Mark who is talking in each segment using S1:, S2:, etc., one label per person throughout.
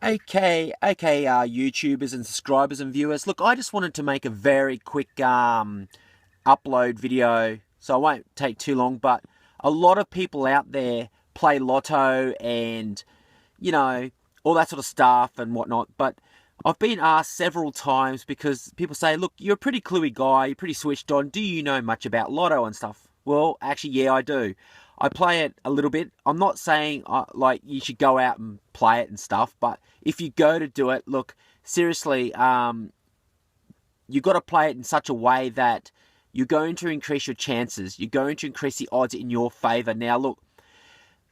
S1: Okay, YouTubers and subscribers and viewers. Look, I just wanted to make a very quick upload video, so I won't take too long, but a lot of people out there play lotto and, you know, all that sort of stuff and whatnot, but I've been asked several times because people say, look, you're a pretty cluey guy, you're pretty switched on, do you know much about lotto and stuff? Well, actually, yeah, I do. I play it a little bit. I'm not saying like you should go out and play it and stuff, but if you go to do it, look, seriously, you've got to play it in such a way that you're going to increase your chances. You're going to increase the odds in your favour. Now, look,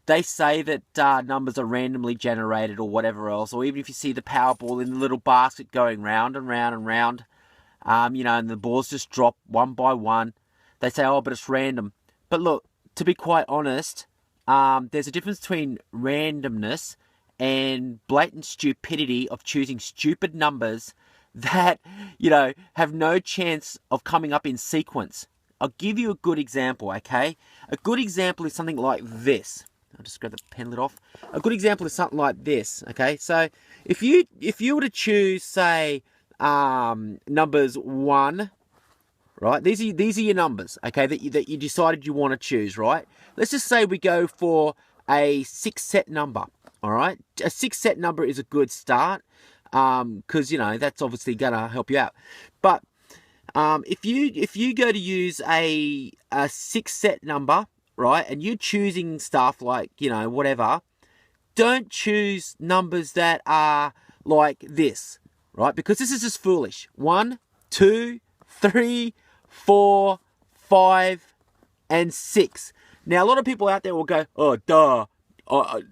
S1: they say that numbers are randomly generated or whatever else, or even if you see the Powerball in the little basket going round and round and round, and the balls just drop one by one, they say, oh, but it's random. But look, to be quite honest, there's a difference between randomness and blatant stupidity of choosing stupid numbers that, have no chance of coming up in sequence. I'll give you a good example, okay? A good example is something like this. I'll just grab the pen lid off. A good example is something like this, okay? So if you were to choose, say, numbers 1, right? These are your numbers, okay, that you decided you want to choose, right? Let's just say we go for a 6-set number, all right? A 6-set number is a good start because, that's obviously going to help you out. But if you go to use a 6-set number, right, and you're choosing stuff like, whatever, don't choose numbers that are like this, right? Because this is just foolish. 1, 2, 3, 4, 5, and 6. Now, a lot of people out there will go, oh, duh,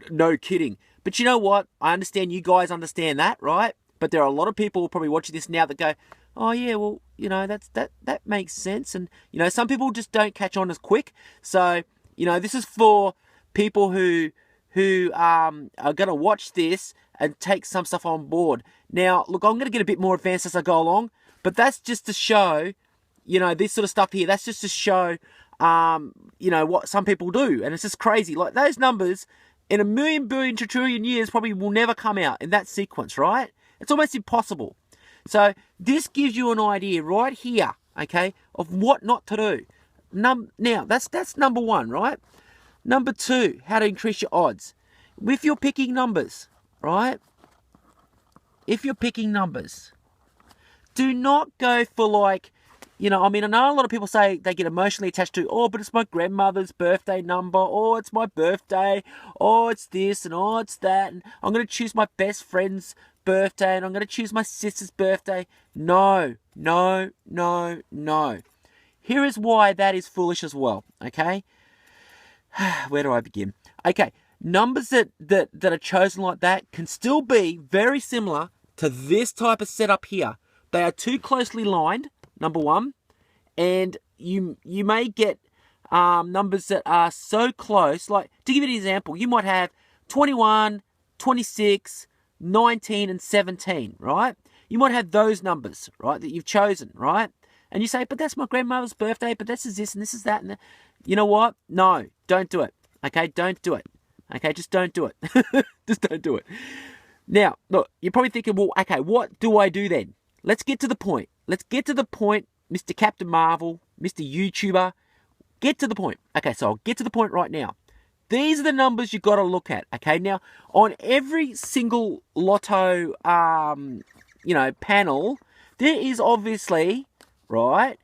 S1: no kidding. But you know what? I understand you guys understand that, right? But there are a lot of people probably watching this now that go, oh, yeah, well, that makes sense. And, some people just don't catch on as quick. So, this is for people who are going to watch this and take some stuff on board. Now, look, I'm going to get a bit more advanced as I go along, but that's just to show, this sort of stuff here, that's just to show, what some people do. And it's just crazy. Like those numbers in a million, billion, trillion years probably will never come out in that sequence, right? It's almost impossible. So this gives you an idea right here, okay, of what not to do. Now, that's number 1, right? Number 2, how to increase your odds. If you're picking numbers, right? If you're picking numbers, do not go for like, I know a lot of people say they get emotionally attached to, oh, but it's my grandmother's birthday number, or it's my birthday, or it's this, and oh, it's that, and I'm going to choose my best friend's birthday, and I'm going to choose my sister's birthday. No. Here is why that is foolish as well, okay? Where do I begin? Okay, numbers that are chosen like that can still be very similar to this type of setup here. They are too closely lined, number 1, and you may get numbers that are so close. Like, to give you an example, you might have 21, 26, 19, and 17, right? You might have those numbers, right, that you've chosen, right? And you say, but that's my grandmother's birthday, but this is this and this is that. And you know what? No, don't do it. Okay, don't do it. Okay, just don't do it. Just don't do it. Now, look, you're probably thinking, well, okay, what do I do then? Let's get to the point. Let's get to the point, Mr. Captain Marvel, Mr. YouTuber. Get to the point. Okay, so I'll get to the point right now. These are the numbers you've got to look at. Okay, now, on every single lotto, panel, there is obviously, right,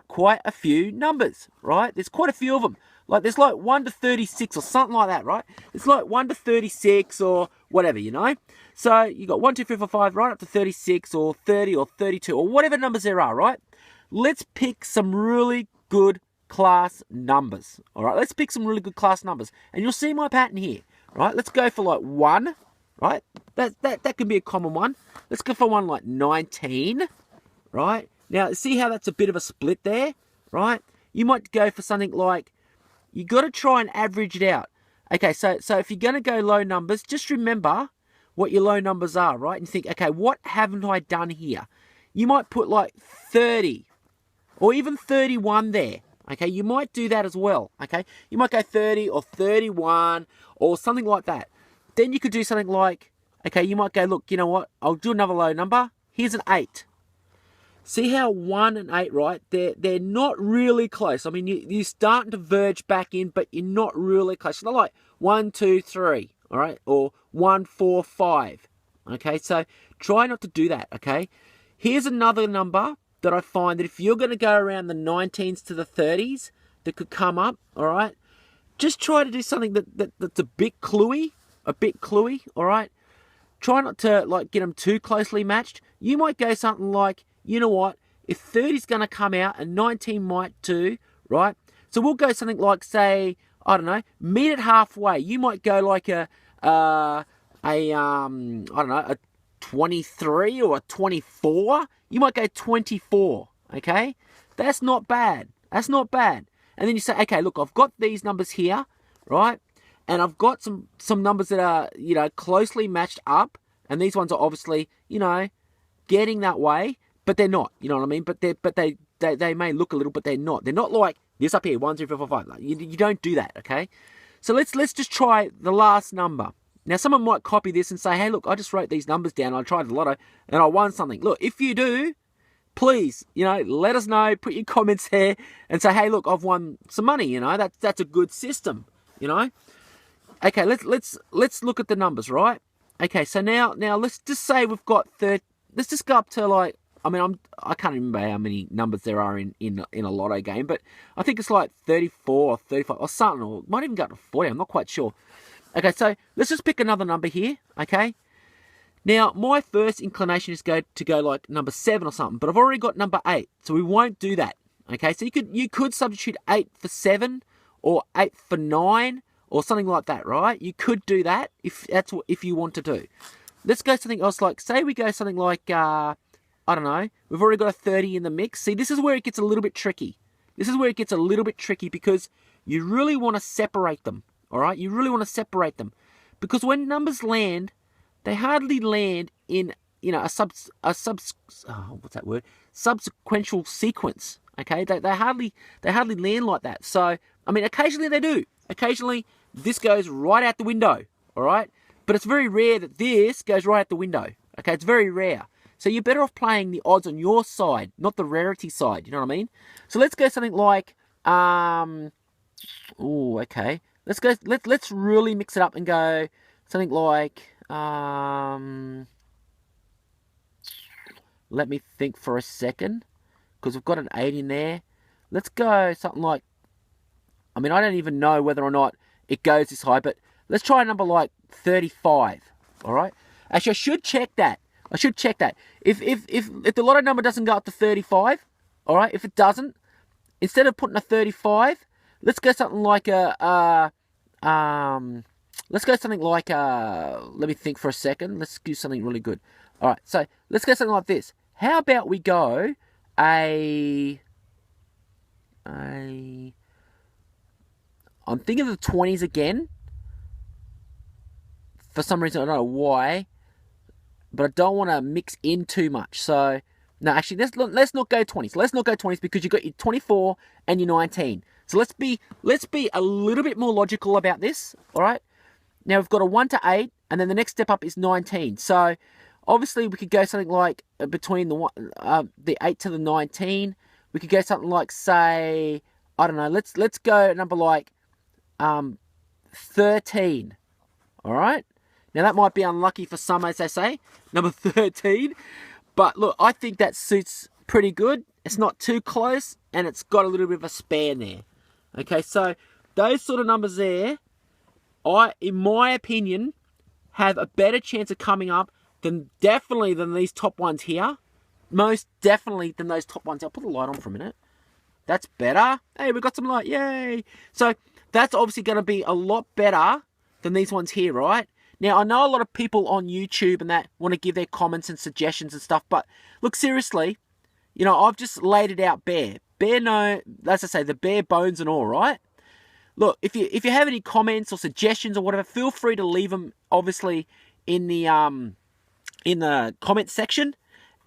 S1: quite a few numbers, right? There's quite a few of them. Like, there's like 1 to 36 or something like that, right? It's like 1 to 36 or whatever, So you got 1, 2, 3, 4, 5, right up to 36 or 30 or 32 or whatever numbers there are, right? Let's pick some really good class numbers, all right? Let's pick some really good class numbers. And you'll see my pattern here, right? Let's go for like 1, right? That can be a common one. Let's go for one like 19, right? Now, see how that's a bit of a split there, right? You might go for something like, you got to try and average it out. Okay, so if you're going to go low numbers, just remember what your low numbers are, right? And think, okay, what haven't I done here? You might put like 30 or even 31 there. Okay, you might do that as well. Okay, you might go 30 or 31 or something like that. Then you could do something like Okay, you might go, look, you know what? I'll do another low number. Here's an 8. See how 1 and 8, right? They're not really close. I mean, you're starting to verge back in, but you're not really close. So they're like 1, 2, 3, all right? Or 1, 4, 5. Okay, so try not to do that, okay? Here's another number that I find that if you're going to go around the 19s to the 30s that could come up, all right? Just try to do something that's a bit cluey, all right? Try not to like get them too closely matched. You might go something like, you know what, if 30 is going to come out and 19 might too, right? So we'll go something like, say, I don't know, meet it halfway. You might go like I don't know, a 23 or a 24. You might go 24, okay? That's not bad. That's not bad. And then you say, okay, look, I've got these numbers here, right? And I've got some numbers that are, you know, closely matched up. And these ones are obviously, you know, getting that way, but they're not. You know what I mean? But they may look a little, but they're not. They're not like this up here, 1, 2, 3, 4, 5. Like, you don't do that, okay? So let's just try the last number. Now, someone might copy this and say, hey, look, I just wrote these numbers down. I tried the lotto and I won something. Look, if you do, please, you know, let us know. Put your comments there and say, hey, look, I've won some money. You know, that's a good system. You know. Okay, let's look at the numbers, right? Okay, so now let's just say we've got let's just go up to like, I mean, I can't remember how many numbers there are in a lotto game, but I think it's like 34 or 35 or something, or it might even go up to 40. I'm not quite sure. Okay, so let's just pick another number here. Okay. Now, my first inclination is to go like number 7 or something, but I've already got number 8, so we won't do that. Okay, so you could substitute 8 for 7 or 8 for 9 or something like that, right? You could do that if you want to do. Let's go something else, like say we go something like I don't know. We've already got a 30 in the mix. See, this is where it gets a little bit tricky. This is where it gets a little bit tricky because you really want to separate them. All right, you really want to separate them because when numbers land, they hardly land in, you know, subsequential sequence. Okay, they hardly land like that. So I mean, occasionally they do. Occasionally this goes right out the window. All right, but it's very rare that this goes right out the window. Okay, it's very rare. So you're better off playing the odds on your side, not the rarity side. You know what I mean? So let's go something like okay. Let's really mix it up and go something like let me think for a second, because we've got an 8 in there. Let's go something like, I mean, I don't even know whether or not it goes this high, but let's try a number like 35. All right. Actually, I should check that. If the lotto number doesn't go up to 35, all right, if it doesn't, instead of putting a 35, let's go something like let me think for a second. Let's do something really good. All right, so let's go something like this. How about we go I'm thinking of the 20s again. For some reason, I don't know why, but I don't want to mix in too much. So, no, actually, let's not go 20s. Let's not go 20s because you've got your 24 and your 19. So let's be a little bit more logical about this, all right? Now, we've got a 1 to 8, and then the next step up is 19. So, obviously, we could go something like between the 8 to the 19. We could go something like, say, I don't know, let's go a number like 13, all right? Now, that might be unlucky for some, as they say, number 13. But, look, I think that suits pretty good. It's not too close, and it's got a little bit of a span there. Okay, so those sort of numbers there, in my opinion, have a better chance of coming up than these top ones here. Most definitely than those top ones. I'll put the light on for a minute. That's better. Hey, we've got some light. Yay. So that's obviously going to be a lot better than these ones here, right? Now, I know a lot of people on YouTube and that want to give their comments and suggestions and stuff, but look, seriously, you know, I've just laid it out bare. As I say, the bare bones and all, right? Look, if you have any comments or suggestions or whatever, feel free to leave them, obviously, in the comment section,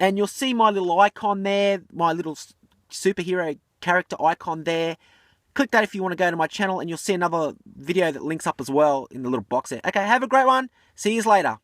S1: and you'll see my little icon there, my little superhero character icon there. Click that if you want to go to my channel, and you'll see another video that links up as well in the little box there. Okay, have a great one. See you later.